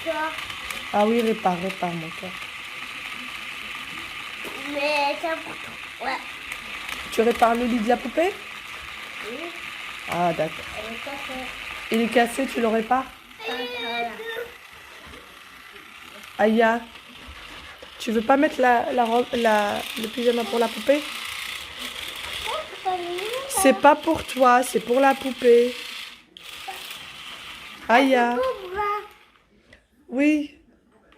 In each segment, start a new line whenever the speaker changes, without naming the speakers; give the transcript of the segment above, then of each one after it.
cœur.
Ah oui, répare mon cœur.
Mais ça pour toi. Ouais.
Tu répares le lit de la poupée?
Oui.
Ah d'accord.
Elle est cassée.
Il est cassé, tu le répares?
Voilà.
Aya, tu veux pas mettre la robe, le pyjama pour la poupée? C'est pas pour toi, c'est pour la poupée. Aya. Oui.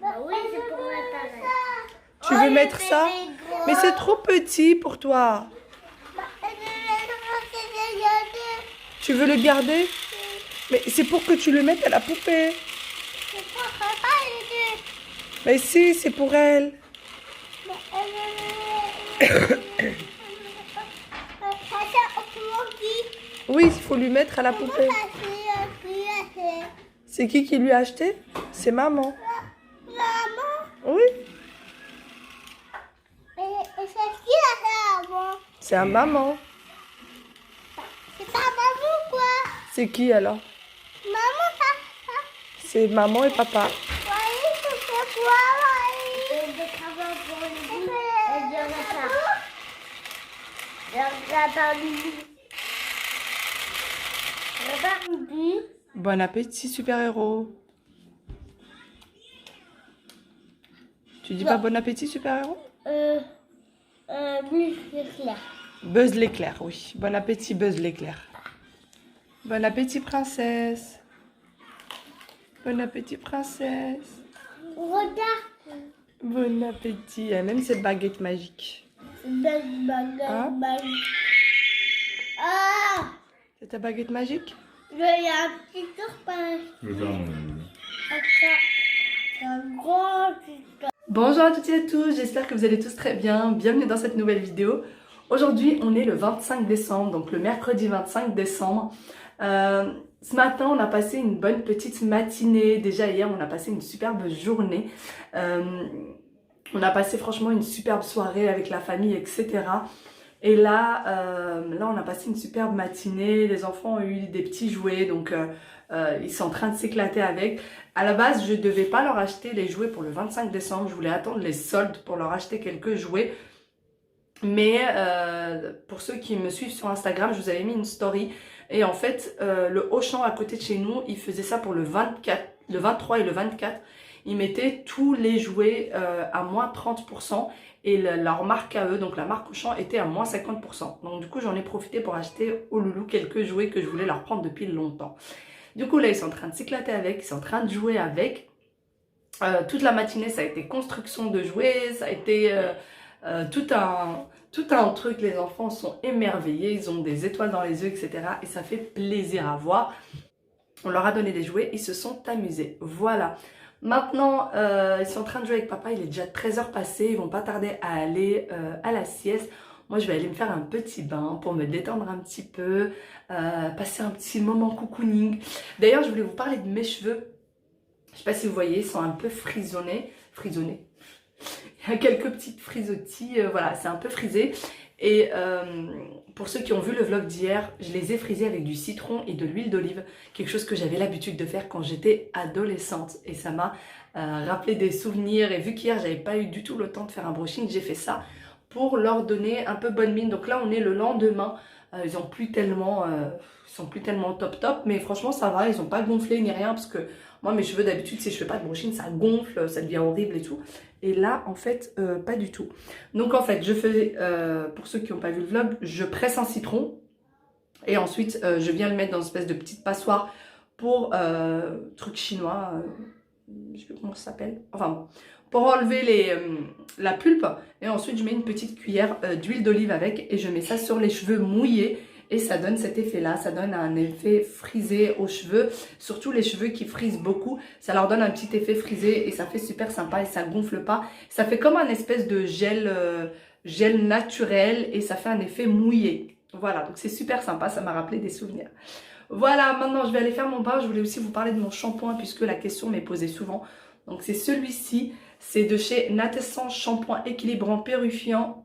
Bah oui, c'est pour la
Tu veux mettre ça? Mais c'est trop petit pour toi. Tu veux le garder? Mais c'est pour que tu le mettes à la poupée. Mais si, c'est pour elle. Oui, il faut lui mettre à la poupée. C'est qui lui a acheté? C'est maman.
Maman?
Oui,
Et c'est qui a fait avant?
c'est à maman.
C'est pas maman quoi?
C'est qui alors?
Maman, ça.
C'est maman et papa.
Oui, c'est quoi, oui? Et des travaux pour le lit. Et de ça. Regarde Bibi. Regarde Bibi.
Bon appétit, super-héros. Tu dis pas bon appétit, super-héros?
Bus l'éclair.
Buzz l'éclair, oui. Bon appétit, Buzz l'éclair. Bon appétit, princesse. Bon appétit, princesse.
Regarde.
Bon appétit. Elle aime cette baguette magique.
Belle
Hein?
baguette. Ah!
C'est ta baguette magique?
Il y a un petit tour c'est un grand petit tour.
Bonjour à toutes et à tous, j'espère que vous allez tous très bien. Bienvenue dans cette nouvelle vidéo. Aujourd'hui, on est le 25 décembre, donc le mercredi 25 décembre. Ce matin, on a passé une bonne petite matinée. Déjà hier, on a passé une superbe journée. On a passé franchement une superbe soirée avec la famille, etc. Et là, on a passé une superbe matinée. Les enfants ont eu des petits jouets, donc ils sont en train de s'éclater avec. À la base, je ne devais pas leur acheter les jouets pour le 25 décembre. Je voulais attendre les soldes pour leur acheter quelques jouets. Mais pour ceux qui me suivent sur Instagram, je vous avais mis une story. Et en fait, le Auchan à côté de chez nous, il faisait ça pour le 24, le 23 et le 24. Ils mettaient tous les jouets à moins 30%. Et leur marque à eux, donc la marque Auchan, était à moins 50%. Donc du coup, j'en ai profité pour acheter aux loulous quelques jouets que je voulais leur prendre depuis longtemps. Du coup, là, ils sont en train de s'éclater avec, ils sont en train de jouer avec. Toute la matinée, ça a été construction de jouets, ça a été tout un truc. Les enfants sont émerveillés, ils ont des étoiles dans les yeux, etc. Et ça fait plaisir à voir. On leur a donné des jouets, ils se sont amusés. Voilà. Maintenant, ils sont en train de jouer avec papa, il est déjà 13h passées, ils vont pas tarder à aller à la sieste. Moi, je vais aller me faire un petit bain pour me détendre un petit peu, passer un petit moment cocooning. D'ailleurs, je voulais vous parler de mes cheveux. Je sais pas si vous voyez, ils sont un peu frisonnés. Il y a quelques petites frisottis, voilà, c'est un peu frisé. Et pour ceux qui ont vu le vlog d'hier, je les ai frisés avec du citron et de l'huile d'olive. Quelque chose que j'avais l'habitude de faire quand j'étais adolescente. Et ça m'a rappelé des souvenirs. Et vu qu'hier, j'avais pas eu du tout le temps de faire un brushing, j'ai fait ça pour leur donner un peu bonne mine. Donc là, on est le lendemain. Ils sont plus tellement top. Mais franchement, ça va. Ils n'ont pas gonflé ni rien. Parce que moi, mes cheveux d'habitude, si je fais pas de brushing, ça gonfle, ça devient horrible et tout. Et là, en fait, pas du tout. Donc, en fait, je faisais, pour ceux qui n'ont pas vu le vlog, je presse un citron. Et ensuite, je viens le mettre dans une espèce de petite passoire pour, truc chinois, je sais plus comment ça s'appelle. Enfin, bon, pour enlever la pulpe. Et ensuite, je mets une petite cuillère d'huile d'olive avec. Et je mets ça sur les cheveux mouillés. Et ça donne cet effet-là, ça donne un effet frisé aux cheveux, surtout les cheveux qui frisent beaucoup, ça leur donne un petit effet frisé et ça fait super sympa et ça gonfle pas. Ça fait comme un espèce de gel naturel et ça fait un effet mouillé. Voilà, donc c'est super sympa, ça m'a rappelé des souvenirs. Voilà, maintenant je vais aller faire mon bain. Je voulais aussi vous parler de mon shampoing puisque la question m'est posée souvent. Donc c'est celui-ci, c'est de chez Natessence Shampoing Équilibrant Purifiant.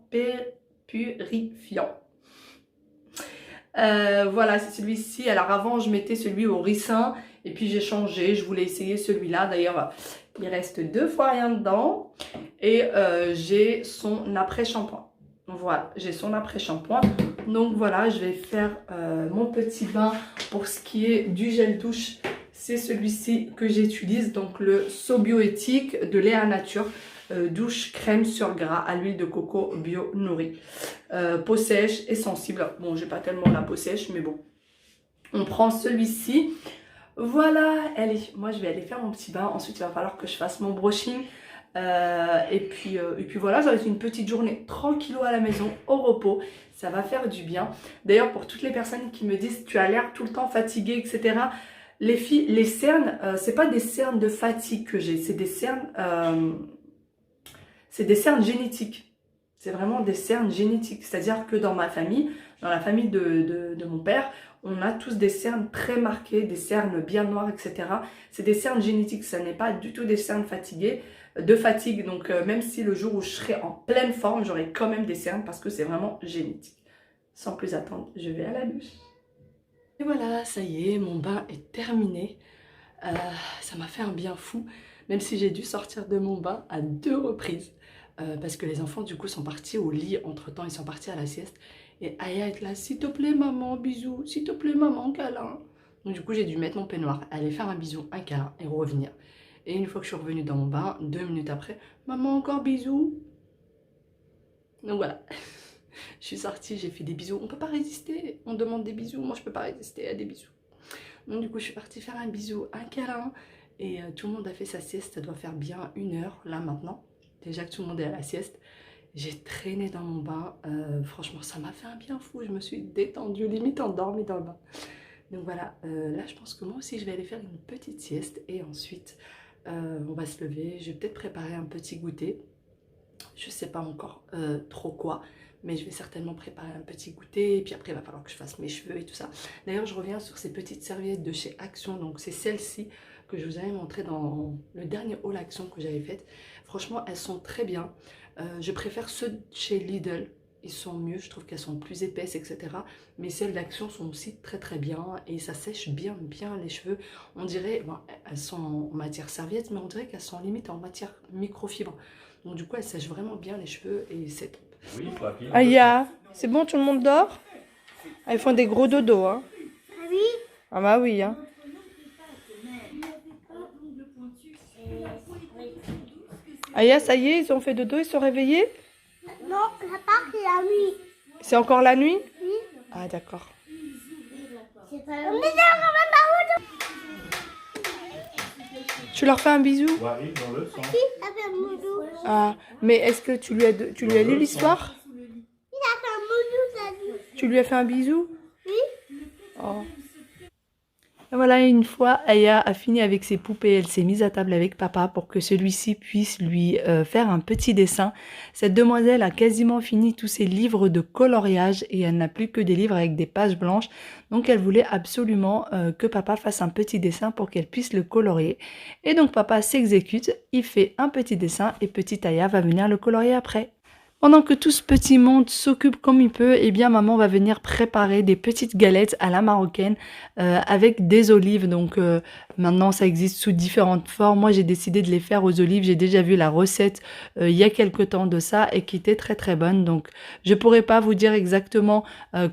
Voilà, c'est celui-ci. Alors avant, je mettais celui au ricin Et puis j'ai changé, je voulais essayer celui-là. D'ailleurs, il reste 2 fois rien dedans. Et j'ai son après-shampoing. Voilà, j'ai son après-shampoing. Donc voilà, je vais faire mon petit bain pour ce qui est du gel douche. C'est celui-ci que j'utilise, donc le Sobioéthique de Léa Nature. Douche crème sur gras à l'huile de coco bio nourrie. Peau sèche et sensible. Bon, j'ai pas tellement la peau sèche, mais bon. On prend celui-ci. Voilà, allez, moi je vais aller faire mon petit bain. Ensuite, il va falloir que je fasse mon brushing. Et puis voilà, ça va être une petite journée tranquillou à la maison, au repos. Ça va faire du bien. D'ailleurs, pour toutes les personnes qui me disent tu as l'air tout le temps fatiguée, etc. Les filles, les cernes, c'est pas des cernes de fatigue que j'ai, c'est des cernes génétiques. C'est vraiment des cernes génétiques. C'est-à-dire que dans ma famille, dans la famille de mon père, on a tous des cernes très marquées, des cernes bien noires, etc. C'est des cernes génétiques, ça n'est pas du tout des cernes fatiguées, de fatigue. Donc même si le jour où je serai en pleine forme, j'aurai quand même des cernes parce que c'est vraiment génétique. Sans plus attendre, je vais à la douche. Et voilà, ça y est, mon bain est terminé. Ça m'a fait un bien fou, même si j'ai dû sortir de mon bain à 2 reprises. Parce que les enfants du coup sont partis au lit, entre temps ils sont partis à la sieste. Et Aya est là, s'il te plaît maman, bisous, s'il te plaît maman, câlin. Donc du coup j'ai dû mettre mon peignoir, aller faire un bisou, un câlin et revenir. Et une fois que je suis revenue dans mon bain, 2 minutes après, maman encore bisous. Donc voilà, je suis sortie, j'ai fait des bisous. On peut pas résister, on demande des bisous, moi je peux pas résister à des bisous. Donc du coup je suis partie faire un bisou, un câlin. Et tout le monde a fait sa sieste, ça doit faire bien 1 heure là maintenant. Déjà que tout le monde est à la sieste, j'ai traîné dans mon bain. Franchement, ça m'a fait un bien fou. Je me suis détendue, limite endormie dans le bain. Donc voilà, là je pense que moi aussi je vais aller faire une petite sieste. Et ensuite, on va se lever. Je vais peut-être préparer un petit goûter. Je sais pas encore trop quoi. Mais je vais certainement préparer un petit goûter. Et puis après, il va falloir que je fasse mes cheveux et tout ça. D'ailleurs, je reviens sur ces petites serviettes de chez Action. Donc c'est celles-ci que je vous avais montré dans le dernier haul Action que j'avais fait. Franchement, elles sont très bien. Je préfère ceux de chez Lidl. Ils sont mieux, je trouve qu'elles sont plus épaisses, etc. Mais celles d'Action sont aussi très très bien. Et ça sèche bien les cheveux. On dirait, bon, elles sont en matière serviette, mais on dirait qu'elles sont limite en matière microfibre. Donc du coup, elles sèchent vraiment bien les cheveux et c'est top.
Oui, papy.
Aya, c'est bon, tout le monde dort? Ah, ils font des gros dodos, hein?
Ah oui.
Ah bah oui, hein? Aya, ça y est, ils ont fait dodo, ils sont réveillés?
Non, ça part c'est la nuit.
C'est encore la nuit?
Oui.
Ah d'accord.
C'est pas la nuit.
Tu leur fais un bisou?
Oui, dans le sang.
Oui, avec un moudou.
Ah, mais est-ce que tu lui as lu l'histoire?
Il a fait un moudou, ça dit.
Tu lui as fait un bisou?
Oui.
Oh. Et voilà, une fois, Aya a fini avec ses poupées, elle s'est mise à table avec papa pour que celui-ci puisse lui faire un petit dessin. Cette demoiselle a quasiment fini tous ses livres de coloriage et elle n'a plus que des livres avec des pages blanches. Donc elle voulait absolument que papa fasse un petit dessin pour qu'elle puisse le colorier. Et donc papa s'exécute, il fait un petit dessin et petite Aya va venir le colorier après. Pendant que tout ce petit monde s'occupe comme il peut, eh bien maman va venir préparer des petites galettes à la marocaine avec des olives. Donc maintenant ça existe sous différentes formes. Moi j'ai décidé de les faire aux olives. J'ai déjà vu la recette il y a quelque temps de ça et qui était très très bonne. Donc je pourrais pas vous dire exactement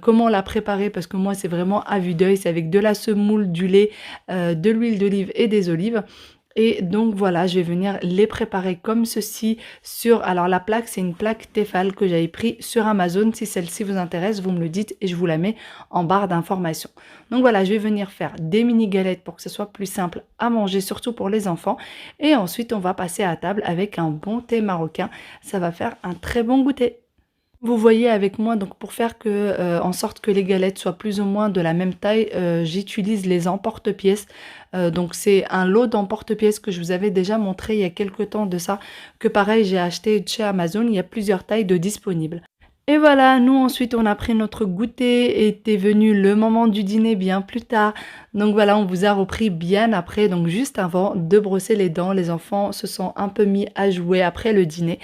comment la préparer parce que moi c'est vraiment à vue d'œil. C'est avec de la semoule, du lait, de l'huile d'olive et des olives. Et donc voilà, je vais venir les préparer comme ceci sur... Alors la plaque, c'est une plaque Tefal que j'avais pris sur Amazon. Si celle-ci vous intéresse, vous me le dites et je vous la mets en barre d'informations. Donc voilà, je vais venir faire des mini galettes pour que ce soit plus simple à manger, surtout pour les enfants. Et ensuite, on va passer à table avec un bon thé marocain. Ça va faire un très bon goûter. Vous voyez avec moi, donc pour faire en sorte que les galettes soient plus ou moins de la même taille, j'utilise les emporte-pièces. Donc c'est un lot d'emporte-pièces que je vous avais déjà montré il y a quelques temps de ça, que pareil j'ai acheté chez Amazon, il y a plusieurs tailles de disponibles. Et voilà, nous ensuite on a pris notre goûter et était venu le moment du dîner bien plus tard. Donc voilà, on vous a repris bien après, donc juste avant de brosser les dents. Les enfants se sont un peu mis à jouer après le dîner.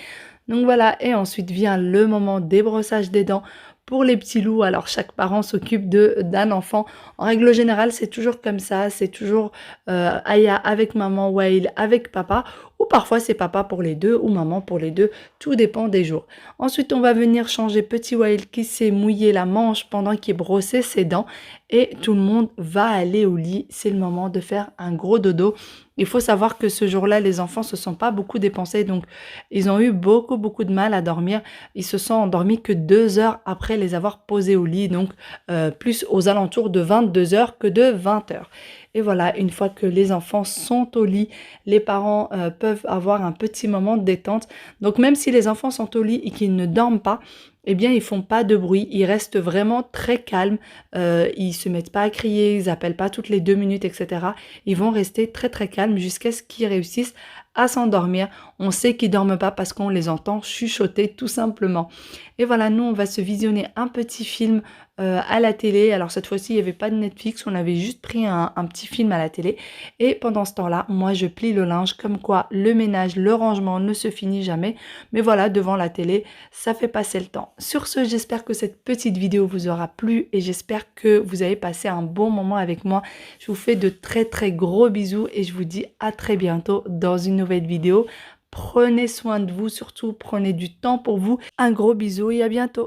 Donc voilà, et ensuite vient le moment des brossages des dents pour les petits loups. Alors chaque parent s'occupe d'un enfant. En règle générale, c'est toujours comme ça, c'est toujours Aya avec maman, Wael avec papa, ou parfois c'est papa pour les deux ou maman pour les deux, tout dépend des jours. Ensuite, on va venir changer petit Wael qui s'est mouillé la manche pendant qu'il brossait ses dents et tout le monde va aller au lit. C'est le moment de faire un gros dodo. Il faut savoir que ce jour-là, les enfants se sont pas beaucoup dépensés, donc ils ont eu beaucoup de mal à dormir. Ils se sont endormis que 2 heures après les avoir posés au lit, donc plus aux alentours de 22 heures que de 20 heures. Et voilà, une fois que les enfants sont au lit, les parents peuvent avoir un petit moment de détente. Donc même si les enfants sont au lit et qu'ils ne dorment pas, eh bien ils font pas de bruit, ils restent vraiment très calmes, ils se mettent pas à crier, ils appellent pas toutes les 2 minutes, etc. Ils vont rester très calmes jusqu'à ce qu'ils réussissent à s'endormir. On sait qu'ils dorment pas parce qu'on les entend chuchoter tout simplement. Et voilà, nous on va se visionner un petit film à la télé. Alors cette fois-ci il n'y avait pas de Netflix, on avait juste pris un petit film à la télé. Et pendant ce temps-là, moi je plie le linge, comme quoi le ménage, le rangement ne se finit jamais. Mais voilà, devant la télé, ça fait passer le temps. Sur ce, j'espère que cette petite vidéo vous aura plu et j'espère que vous avez passé un bon moment avec moi. Je vous fais de très gros bisous et je vous dis à très bientôt dans une nouvelle vidéo. Prenez soin de vous, surtout prenez du temps pour vous. Un gros bisou et à bientôt.